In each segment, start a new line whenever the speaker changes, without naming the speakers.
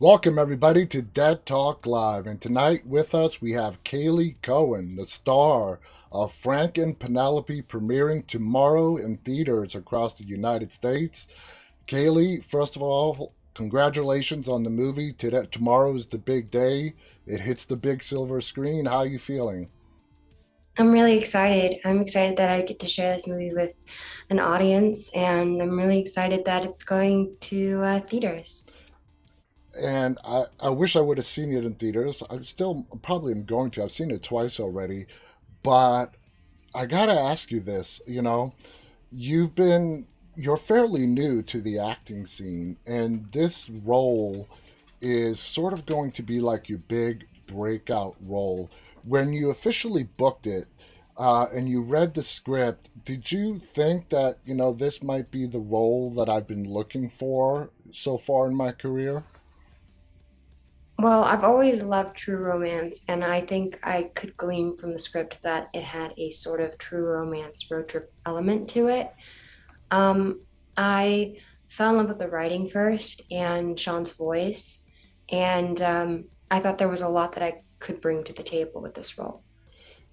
Welcome, everybody, to Dead Talk Live. And tonight with us, we have Caylee Cowan, the star of Frank and Penelope, premiering tomorrow in theaters across the United States. Caylee, first of all, congratulations on the movie. Today, tomorrow is the big day. It hits the big silver screen. How are you feeling?
I'm really excited. I'm excited that I get to share this movie with an audience, and I'm really excited that it's going to theaters.
And I wish I would have seen it in theaters. I still probably am going to. I've seen it twice already. But I gotta ask you this, you've been you're fairly new to the acting scene, and this role is sort of going to be like your big breakout role. When you officially booked it, and you read the script, did you think that this might be the role that I've been looking for so far in my career?
Well, I've always loved true romance, and I think I could glean from the script that it had a sort of true romance road trip element to it. I fell in love with the writing first and Sean's voice, and I thought there was a lot that I could bring to the table with this role.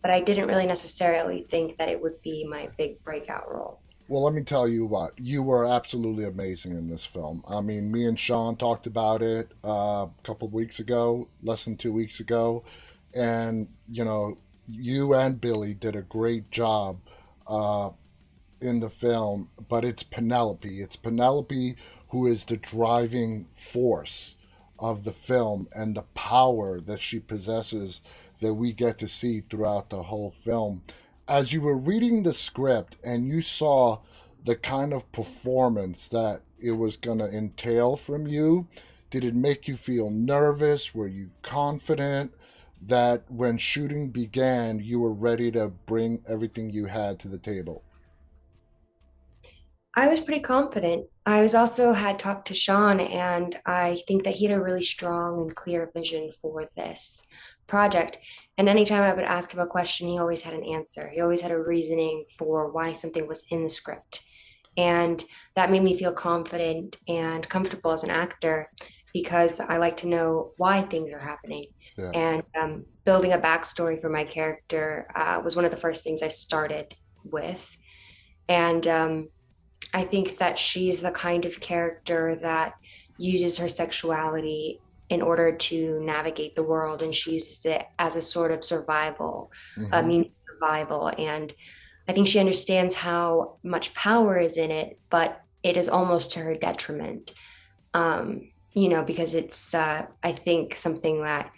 But I didn't really necessarily think that it would be my big breakout role.
Well, let me tell you what, you were absolutely amazing in this film. I mean, me and Sean talked about it a couple of weeks ago, less than 2 weeks ago, and you and Billy did a great job uh, in the film. But it's Penelope. It's Penelope who is the driving force of the film and the power that she possesses that we get to see throughout the whole film. As you were reading the script and you saw the kind of performance that it was going to entail from you, did it make you feel nervous? Were you confident that when shooting began, you were ready to bring everything you had to the table?
I was pretty confident. I was also had talked to Sean, and I think that he had a really strong and clear vision for this project. And anytime I would ask him a question, he always had an answer. He always had a reasoning for why something was in the script. And that made me feel confident and comfortable as an actor because I like to know why things are happening.
Yeah.
And building a backstory for my character was one of the first things I started with. And I think that she's the kind of character that uses her sexuality in order to navigate the world, and she uses it as a sort of survival, a
Hmm.
means of survival. And I think she understands how much power is in it, but it is almost to her detriment. Because it's I think something that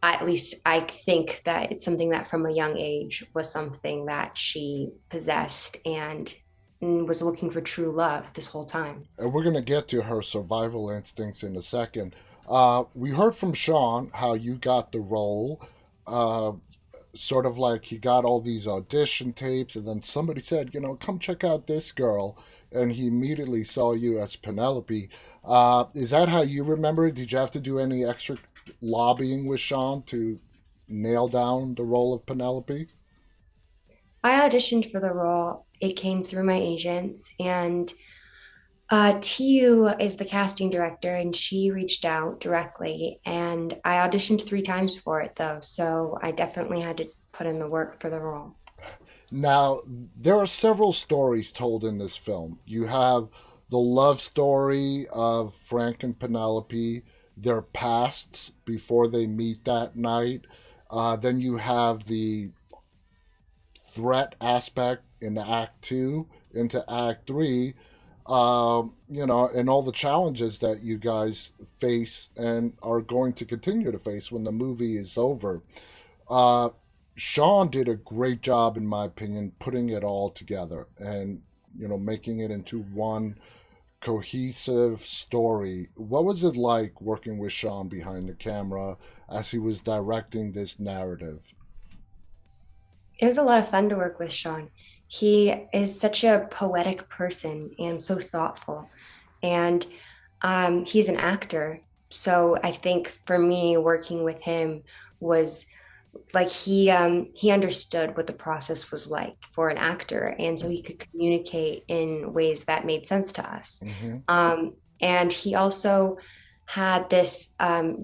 at least I think that it's something that from a young age was something that she possessed and was looking for true love this whole time.
And we're going to get to her survival instincts in a second. We heard from Sean how you got the role. Uh, Sort of like he got all these audition tapes, and then somebody said, come check out this girl. And he immediately saw you as Penelope. Is that how you remember it? Did you have to do any extra lobbying with Sean to nail down the role of Penelope?
I auditioned for the role. It came through my agents, and TU is the casting director, and she reached out directly. And I auditioned 3 times for it, though, so I definitely had to put in the work for the role.
Now, there are several stories told in this film. You have the love story of Frank and Penelope, their pasts before they meet that night. Then you have the threat aspect in Act Two into Act Three, and all the challenges that you guys face and are going to continue to face when the movie is over. Uh, Sean did a great job, in my opinion, putting it all together and making it into one cohesive story. What was it like working with Sean behind the camera as he was directing this narrative?
It was a lot of fun to work with Sean. He is such a poetic person and so thoughtful. And he's an actor. So I think for me, working with him was like he understood what the process was like for an actor, and so he could communicate in ways that made sense to us.
Hmm.
And he also had this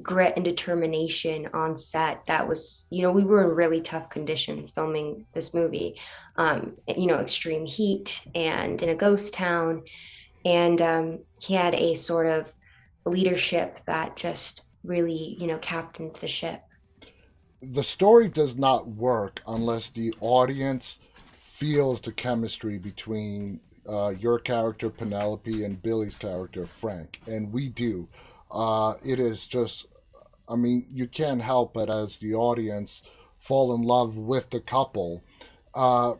grit and determination on set that was, we were in really tough conditions filming this movie, extreme heat and in a ghost town. And he had a sort of leadership that just really, captained the ship.
The story does not work unless the audience feels the chemistry between your character Penelope and Billy's character Frank, and we do. It is just, I mean, you can't help but as the audience fall in love with the couple. Uh,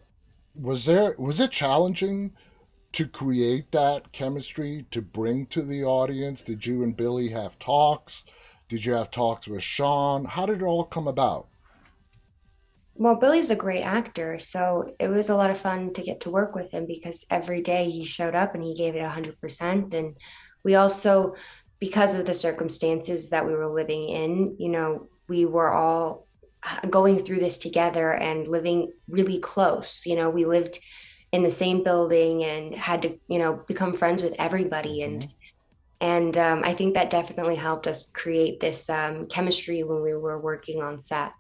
was it challenging to create that chemistry to bring to the audience? Did you and Billy have talks? Did you have talks with Sean? How did it all come about?
Well, Billy's a great actor, so it was a lot of fun to get to work with him because every day he showed up and he gave it 100%. And we also, because of the circumstances that we were living in, we were all going through this together and living really close. We lived in the same building and had to, become friends with everybody. And
Mm-hmm.
I think that definitely helped us create this chemistry when we were working on set.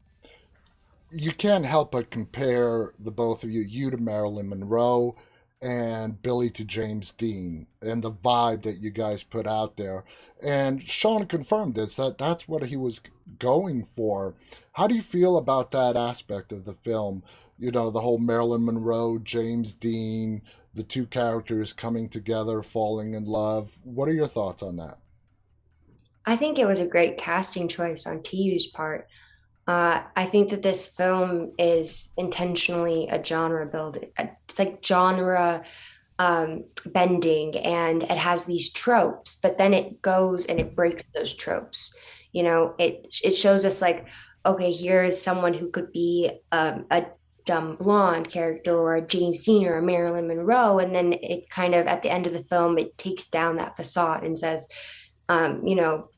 You can't help but compare the both of you to Marilyn Monroe and Billy to James Dean and the vibe that you guys put out there. And Sean confirmed this that that's what he was going for. How do you feel about that aspect of the film? You know, the whole Marilyn Monroe, James Dean, the two characters coming together, falling in love. What are your thoughts on that?
I think it was a great casting choice on TU's part. I think that this film is intentionally a genre building. It's like genre bending, and it has these tropes, but then it goes and it breaks those tropes. It shows us like, okay, here is someone who could be a dumb blonde character or a James Dean or a Marilyn Monroe, and then it kind of at the end of the film it takes down that facade and says, um, you know,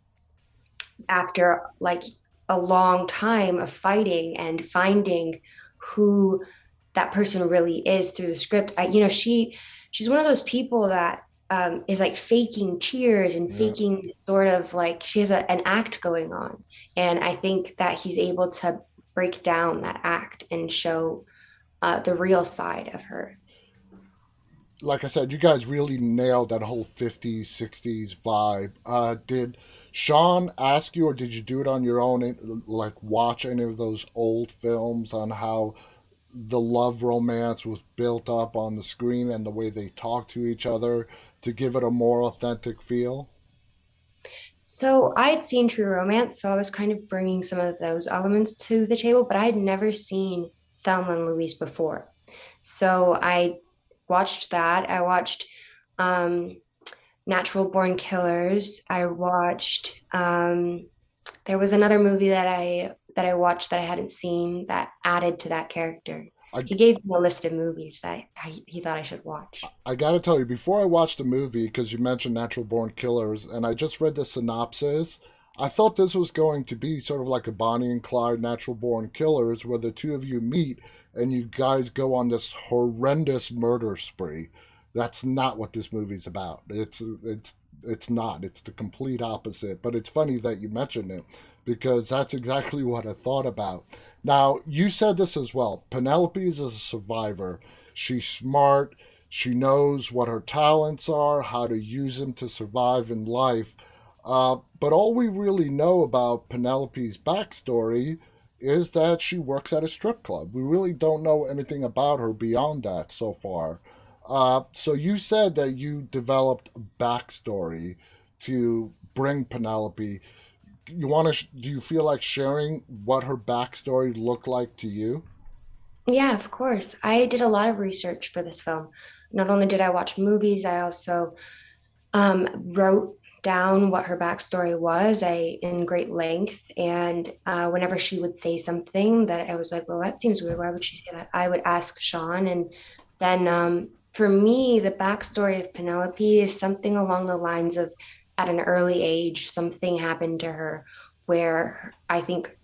after like a long time of fighting and finding who that person really is through the script. She's one of those people that is like faking tears and
Yeah.
faking sort of like she has an act going on. And I think that he's able to break down that act and show the real side of her.
Like I said, you guys really nailed that whole 50s, 60s vibe. Did Sean ask you, or did you do it on your own? Like, watch any of those old films on how the love romance was built up on the screen and the way they talk to each other to give it a more authentic feel?
So I had seen True Romance, so I was kind of bringing some of those elements to the table, but I had never seen Thelma and Louise before. So I watched that. I watched um, Natural Born Killers. I watched. There was another movie that I watched that I hadn't seen that added to that character.
I,
He gave me a list of movies that he thought I should watch.
I gotta tell you, before I watched the movie, because you mentioned Natural Born Killers, and I just read the synopsis, I thought this was going to be sort of like a Bonnie and Clyde Natural Born Killers, where the two of you meet and you guys go on this horrendous murder spree. That's not what this movie's about. It's not. It's the complete opposite. But it's funny that you mentioned it because that's exactly what I thought about. Now, you said this as well. Penelope is a survivor. She's smart. She knows what her talents are, how to use them to survive in life. But all we really know about Penelope's backstory is that she works at a strip club. We really don't know anything about her beyond that so far. So you said that you developed a backstory to bring Penelope. You want to? Do you feel like sharing what her backstory looked like to you?
Yeah, of course. I did a lot of research for this film. Not only did I watch movies, I also wrote down what her backstory was in great length. And whenever she would say something that I was like, well, that seems weird. Why would she say that? I would ask Sean. And then for me, the backstory of Penelope is something along the lines of at an early age, something happened to her where I think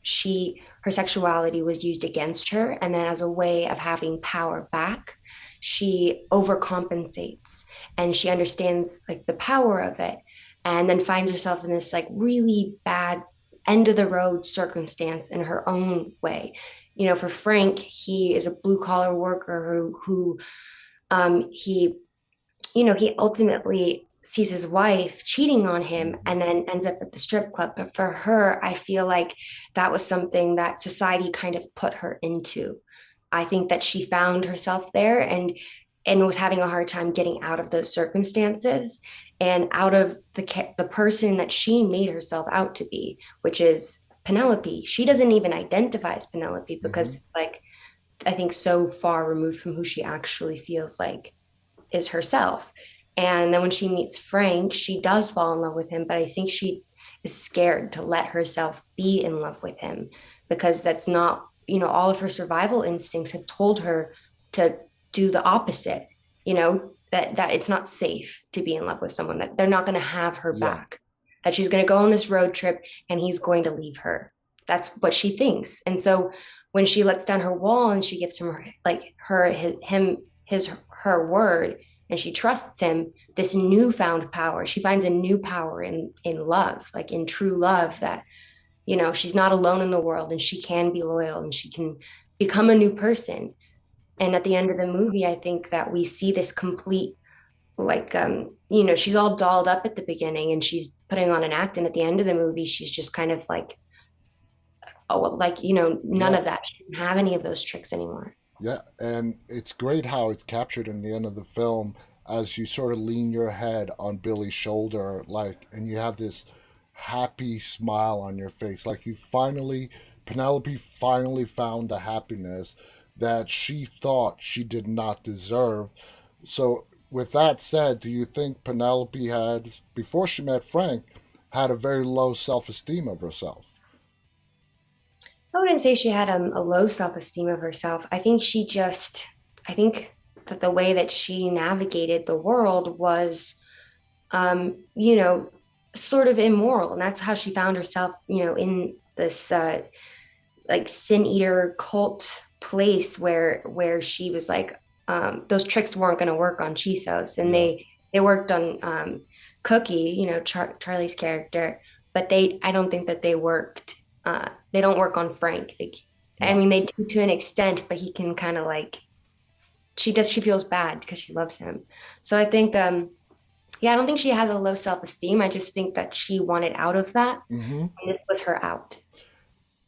her sexuality was used against her. And then as a way of having power back, she overcompensates and she understands like the power of it. and then finds herself in this like really bad end of the road circumstance in her own way. For Frank, he is a blue collar worker he he ultimately sees his wife cheating on him
Mhm.
and then ends up at the strip club. But for her, I feel like that was something that society kind of put her into. I think that she found herself there and was having a hard time getting out of those circumstances and out of the person that she made herself out to be, which is Penelope. She doesn't even identify as Penelope because
Mhm.
it's like I think so far removed from who she actually feels like is herself. And then when she meets Frank, she does fall in love with him, but I think she is scared to let herself be in love with him because that's not, all of her survival instincts have told her to do the opposite, that it's not safe to be in love with someone, that they're not going to have her
Yeah.
back, that she's going to go on this road trip and he's going to leave her. That's what she thinks. And so when she lets down her wall and she gives him her word and she trusts him, this newfound power, she finds a new power in love, like in true love, that she's not alone in the world and she can be loyal and she can become a new person. And at the end of the movie, I think that we see this complete, like, she's all dolled up at the beginning and she's putting on an act, and at the end of the movie she's just kind of like, oh well, like, none
Yeah.
of that, she didn't have any of those tricks anymore.
Yeah, and it's great how it's captured in the end of the film as you sort of lean your head on Billy's shoulder, like, and you have this happy smile on your face, like Penelope finally found the happiness that she thought she did not deserve. So, with that said, do you think Penelope had, before she met Frank, had a very low self esteem of herself?
I wouldn't say she had a low self-esteem of herself. I think that the way that she navigated the world was, you know, sort of immoral. And that's how she found herself, in this like sin eater cult place where she was like, those tricks weren't going to work on Chisos, and
Yeah,
they worked on Cookie, Charlie's character, but I don't think that they don't work on Frank. Like, I
no.
mean, they do to an extent, but he can kind of like, she feels bad because she loves him. So I think, yeah, I don't think she has a low self-esteem. I just think that she wanted out of that,
Hmm.
and this was her out.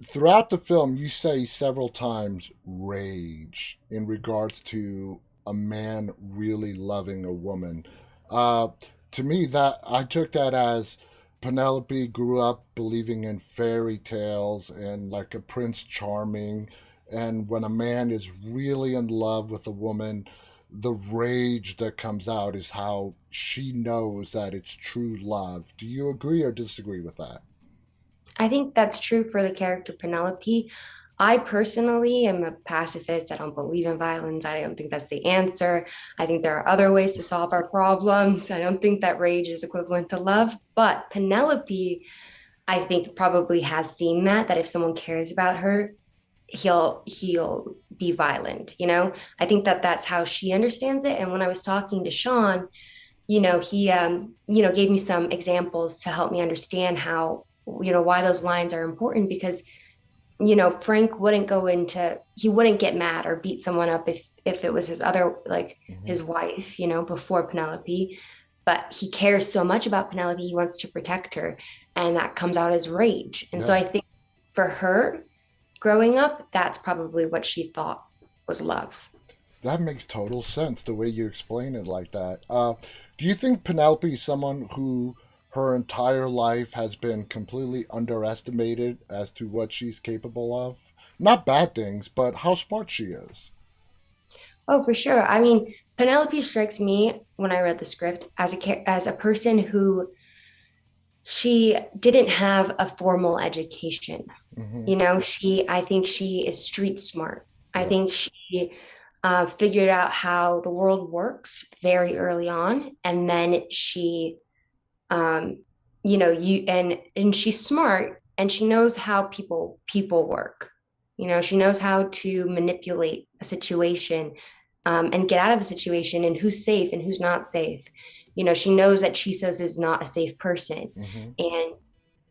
Throughout the film, you say several times rage in regards to a man really loving a woman. Uh, to me, that I took that as Penelope grew up believing in fairy tales and like a Prince Charming. And when a man is really in love with a woman, the rage that comes out is how she knows that it's true love. Do you agree or disagree with that?
I think that's true for the character Penelope. I personally am a pacifist. I don't believe in violence. I don't think that's the answer. I think there are other ways to solve our problems. I don't think that rage is equivalent to love. But Penelope, I think, probably has seen that if someone cares about her, he'll be violent. I think that that's how she understands it. And when I was talking to Sean, he gave me some examples to help me understand how, why those lines are important, because Frank he wouldn't get mad or beat someone up if it was his other, like,
Hmm.
his wife, before Penelope. But he cares so much about Penelope, he wants to protect her, and that comes out as rage. And so
Yeah.
I think for her growing up, that's probably what she thought was love.
That makes total sense the way you explain it like that. Do you think Penelope is someone who her entire life has been completely underestimated as to what she's capable of? Not bad things, but how smart she is.
Oh, for sure. I mean, Penelope strikes me when I read the script as a person who, she didn't have a formal education.
Hmm.
I think she is street smart. I
Yeah.
think she figured out how the world works very early on, and then she, um, and she's smart, and she knows how people work. She knows how to manipulate a situation, and get out of a situation, and who's safe and who's not safe. she knows that Chisos is not a safe person.
Hmm.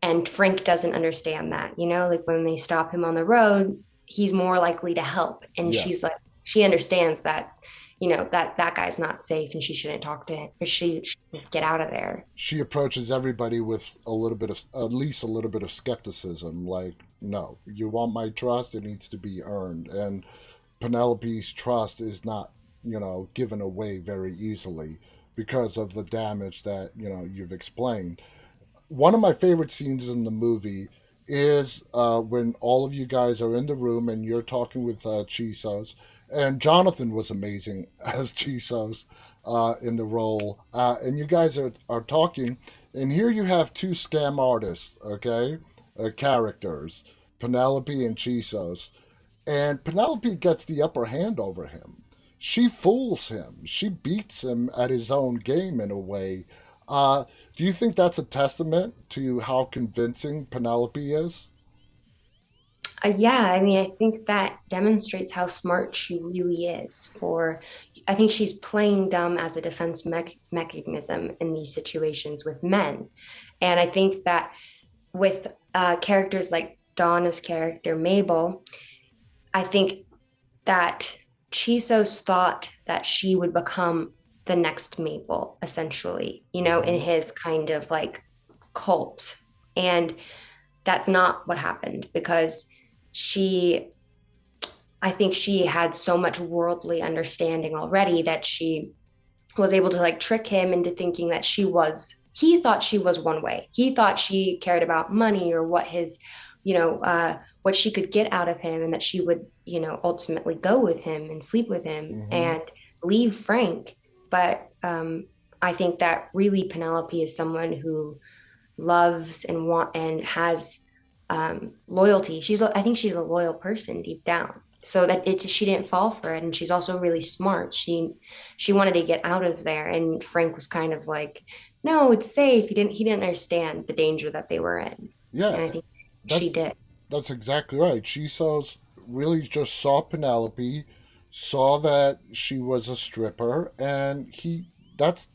And Frank doesn't understand that, like when they stop him on the road, he's more likely to help. And
Yeah.
she's like, she understands that, that guy's not safe and she shouldn't talk to him, or she should just get out of there.
She approaches everybody with a little bit of, at least a little bit of skepticism. Like, no, you want my trust, it needs to be earned. And Penelope's trust is not, given away very easily because of the damage that, you've explained. One of my favorite scenes in the movie is when all of you guys are in the room and you're talking with Chisos. And Jonathan was amazing as Chisos in the role. And you guys are talking. And here you have two scam artists, okay? Characters, Penelope and Chisos. And Penelope gets the upper hand over him. She fools him. She beats him at his own game in a way. Do you think that's a testament to how convincing Penelope is?
Yeah, I mean, I think that demonstrates how smart she really is. I think she's playing dumb as a defense mechanism in these situations with men. And I think that with characters like Donna's character, Mabel, I think that Chisos thought that she would become the next Mabel, essentially, in
Hmm.
his kind of like cult. And that's not what happened because she, I think she had so much worldly understanding already that she was able to like trick him into thinking that he thought she was one way. He thought she cared about money or what she could get out of him, and that she would, ultimately go with him and sleep with him
Hmm.
and leave Frank. But I think that really Penelope is someone who loves and has loyalty. I think she's a loyal person deep down. So that she didn't fall for it, and she's also really smart. She wanted to get out of there, and Frank was kind of like, "No, it's safe." He didn't understand the danger that they were in,
Yeah,
and I think
that
she did.
that's exactly right. She really just saw Penelope, saw that she was a stripper, and that's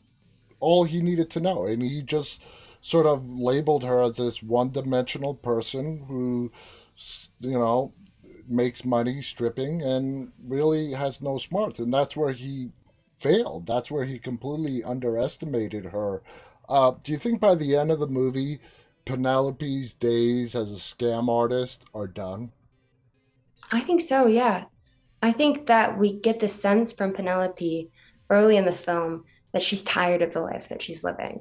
all he needed to know. And he just sort of labeled her as this one-dimensional person who, you know, makes money stripping and really has no smarts. And that's where he failed. That's where he completely underestimated her. Do you think by the end of the movie, Penelope's days as a scam artist are done?
I think so. Yeah, I think that we get the sense from Penelope early in the film that she's tired of the life that she's living,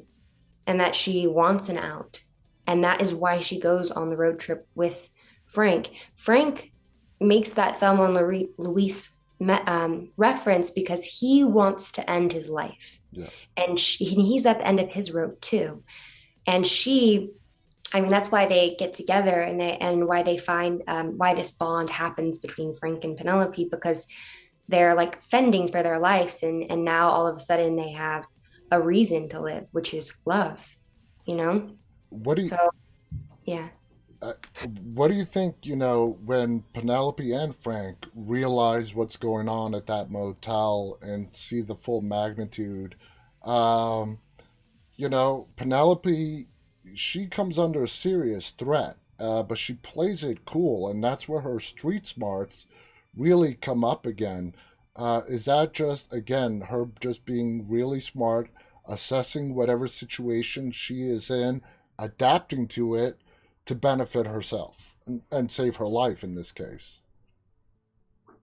and that she wants an out. And that is why she goes on the road trip with Frank. Frank makes that Thelma and Louise reference because he wants to end his life.
Yeah.
And he's at the end of his road too. And I mean, that's why they get together, and why they find why this bond happens between Frank and Penelope, because they're like fending for their lives, and now all of a sudden they have a reason to live, which is love, you know?
What do you,
So, yeah.
what do you think, when Penelope and Frank realize what's going on at that motel and see the full magnitude? Um, Penelope, she comes under a serious threat, but she plays it cool, and that's where her street smarts really come up again. Is that just, again, her just being really smart, assessing whatever situation she is in, adapting to it to benefit herself and save her life in this case?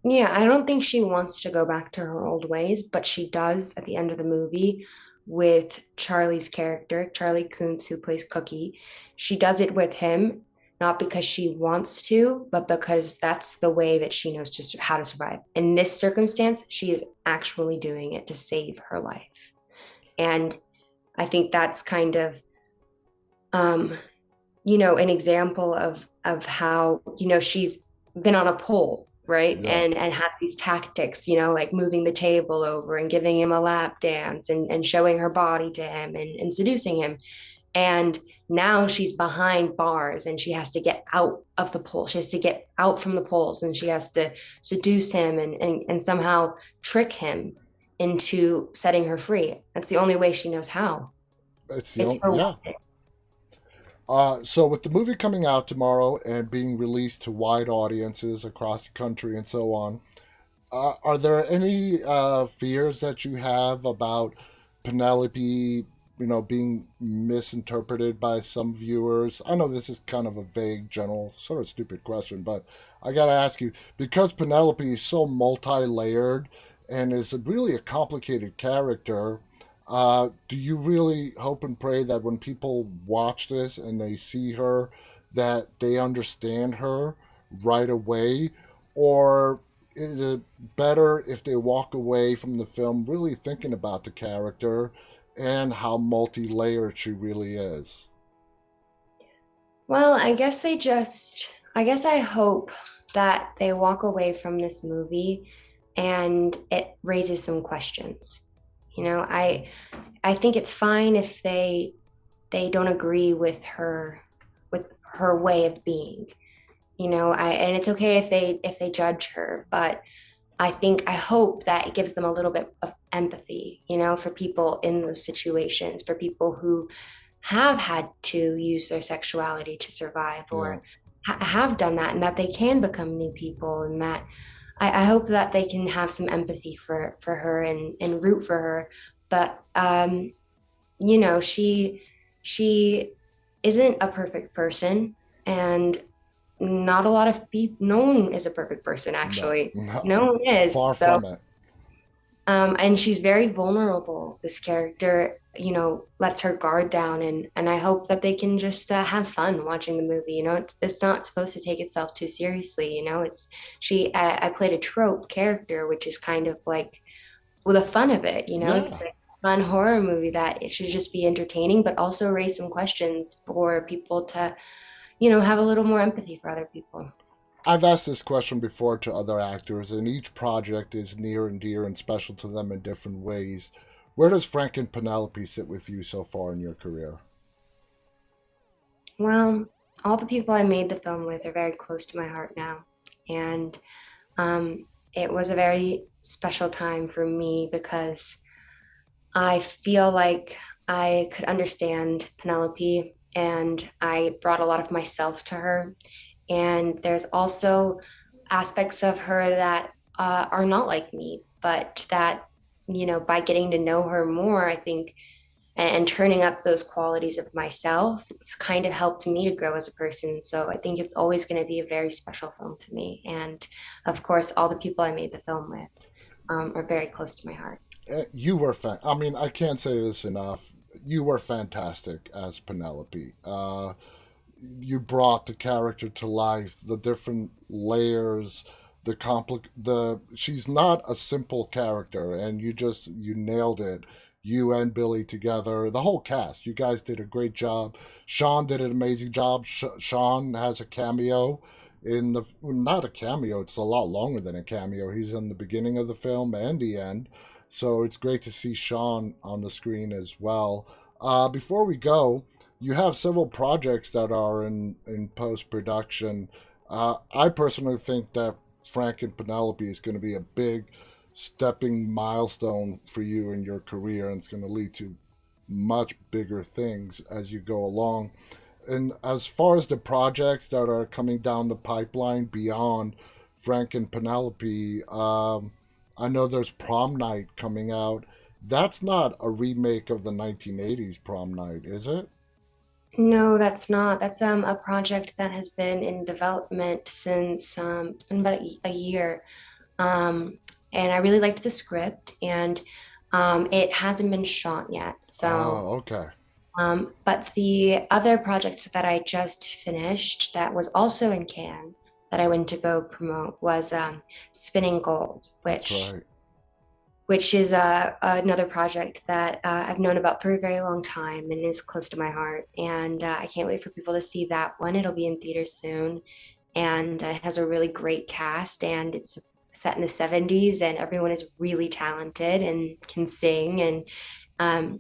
Yeah, I don't think she wants to go back to her old ways, but she does at the end of the movie with Charlie's character, Charlie Kuntz, who plays Cookie. She does it with him, not because she wants to, but because that's the way that she knows how to survive. In this circumstance, she is actually doing it to save her life. And I think that's kind of um, an example of how, she's been on a pole, right?
Yeah.
And had these tactics, like moving the table over and giving him a lap dance, and showing her body to him, and seducing him. And now she's behind bars, and she has to get out of the pole. She has to get out from the poles, and she has to seduce him, and somehow trick him into setting her free. That's the only way she knows how.
It's the
It's
only,
her
yeah.
weapon.
So with the movie coming out tomorrow and being released to wide audiences across the country and so on, are there any fears that you have about Penelope, being misinterpreted by some viewers? I know this is kind of a vague, general, sort of stupid question, but I got to ask you because Penelope is so multi-layered and is really a complicated character. Do you really hope and pray that when people watch this and they see her, that they understand her right away, or is it better if they walk away from the film really thinking about the character and how multi-layered she really is?
Well, I guess I hope that they walk away from this movie and it raises some questions. You know, I think it's fine if they don't agree with her way of being. And it's okay if they judge her, but I hope that it gives them a little bit of empathy, for people in those situations, for people who have had to use their sexuality to survive
Yeah.
or have done that, and that they can become new people, and that I hope that they can have some empathy for her and root for her. But you know, she isn't a perfect person, and not a lot of people. No one is a perfect person,
No,
actually.
no,
No one
far
is. So
from it.
and she's very vulnerable. This character, lets her guard down, and I hope that they can just have fun watching the movie. It's not supposed to take itself too seriously. It's she. I played a trope character, which is kind of like, well, the fun of it. It's
Yeah.
like a fun horror movie that it should just be entertaining, but also raise some questions for people to, have a little more empathy for other people.
I've asked this question before to other actors, and each project is near and dear and special to them in different ways. Where does Frank and Penelope sit with you so far in your career?
Well, all the people I made the film with are very close to my heart now. And it was a very special time for me because I feel like I could understand Penelope and I brought a lot of myself to her. And there's also aspects of her that are not like me, but that, by getting to know her more, I think, and turning up those qualities of myself, it's kind of helped me to grow as a person. So I think it's always going to be a very special film to me. And of course, all the people I made the film with are very close to my heart.
You were I mean, I can't say this enough. You were fantastic as Penelope. You brought the character to life, the different layers, the she's not a simple character, and you nailed it. You and Billy together, the whole cast, you guys did a great job. Sean did an amazing job. Sean has a cameo in the not a cameo, it's a lot longer than a cameo. He's in the beginning of the film and the end, so it's great to see Sean on the screen as well. Before we go, you have several projects that are in post production. I personally think that Frank and Penelope is going to be a big stepping milestone for you in your career, and it's going to lead to much bigger things as you go along. And as far as the projects that are coming down the pipeline beyond Frank and Penelope, I know there's Prom Night coming out. That's not a remake of the 1980s Prom Night, is it?
No, that's not. That's a project that has been in development since it's been about a year. Um, and I really liked the script, and it hasn't been shot yet. So
Oh, okay.
but the other project that I just finished that was also in Cannes that I went to go promote was Spinning Gold,
That's right.
which is another project that I've known about for a very long time and is close to my heart. And I can't wait for people to see that one. It'll be in theaters soon, and it has a really great cast, and it's set in the 70s, and everyone is really talented and can sing um,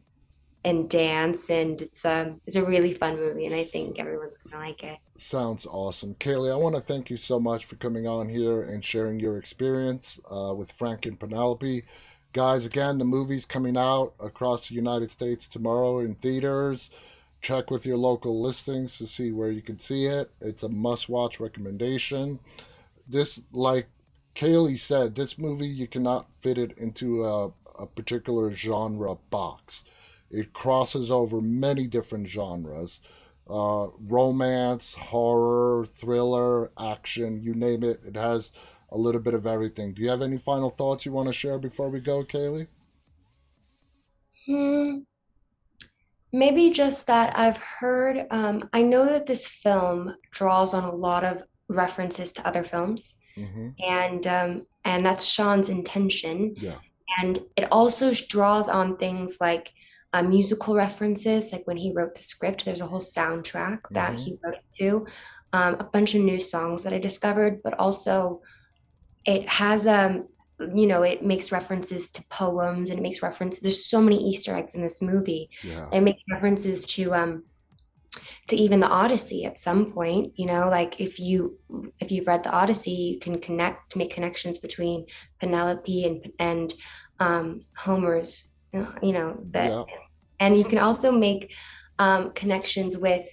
and dance, and it's a really fun movie, and I think everyone's gonna like it.
Sounds awesome. Kaylee, I want to thank you so much for coming on here and sharing your experience with Frank and Penelope. Guys, again, the movie's coming out across the United States tomorrow in theaters. Check with your local listings to see where you can see it. It's a must watch recommendation. This, like Caylee said, this movie, you cannot fit it into a particular genre box. It crosses over many different genres, romance, horror, thriller, action, you name it. It has a little bit of everything. Do you have any final thoughts you want to share before we go, Caylee?
Hmm, maybe just that I've heard, I know that this film draws on a lot of references to other films,
Mm-hmm.
and that's Sean's intention.
Yeah.
And it also draws on things like musical references, like when he wrote the script, there's a whole soundtrack that
Mm-hmm.
he wrote it to, a bunch of new songs that I discovered, but also it has it makes references to poems and it makes reference. There's so many Easter eggs in this movie.
Yeah.
It makes references to even the Odyssey at some point, like if you've read the Odyssey, you can make connections between Penelope and Homer's, that,
Yeah.
and you can also make connections with,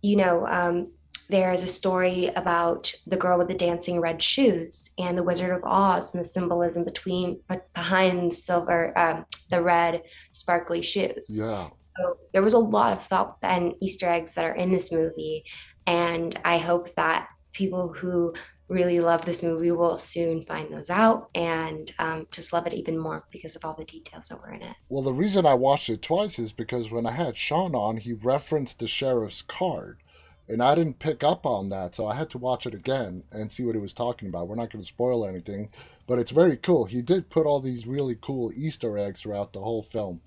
you know, um, there is a story about the girl with the dancing red shoes and the Wizard of Oz and the symbolism behind the red sparkly shoes.
Yeah.
So there was a lot of thought and Easter eggs that are in this movie. And I hope that people who really love this movie will soon find those out and just love it even more because of all the details that were in it.
Well, the reason I watched it twice is because when I had Sean on, he referenced the sheriff's card. And I didn't pick up on that, so I had to watch it again and see what he was talking about. We're not going to spoil anything, but it's very cool. He did put all these really cool Easter eggs throughout the whole film.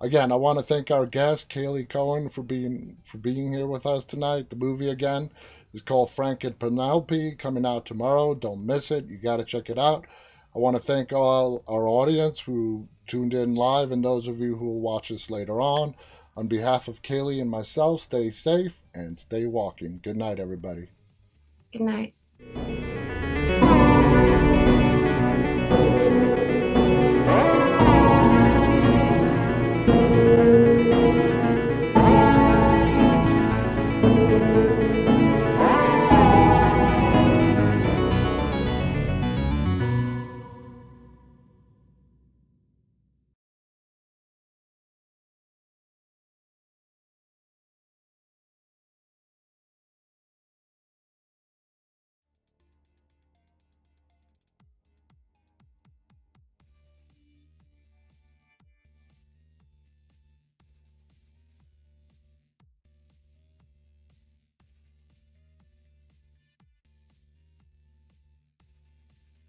Again, I want to thank our guest Caylee Cowan for being here with us tonight. The movie again is called Frank and Penelope, coming out tomorrow. Don't miss it. You got to check it out. I want to thank all our audience who tuned in live and those of you who will watch this later on. On behalf of Caylee and myself, stay safe and stay walking. Good night, everybody.
Good night.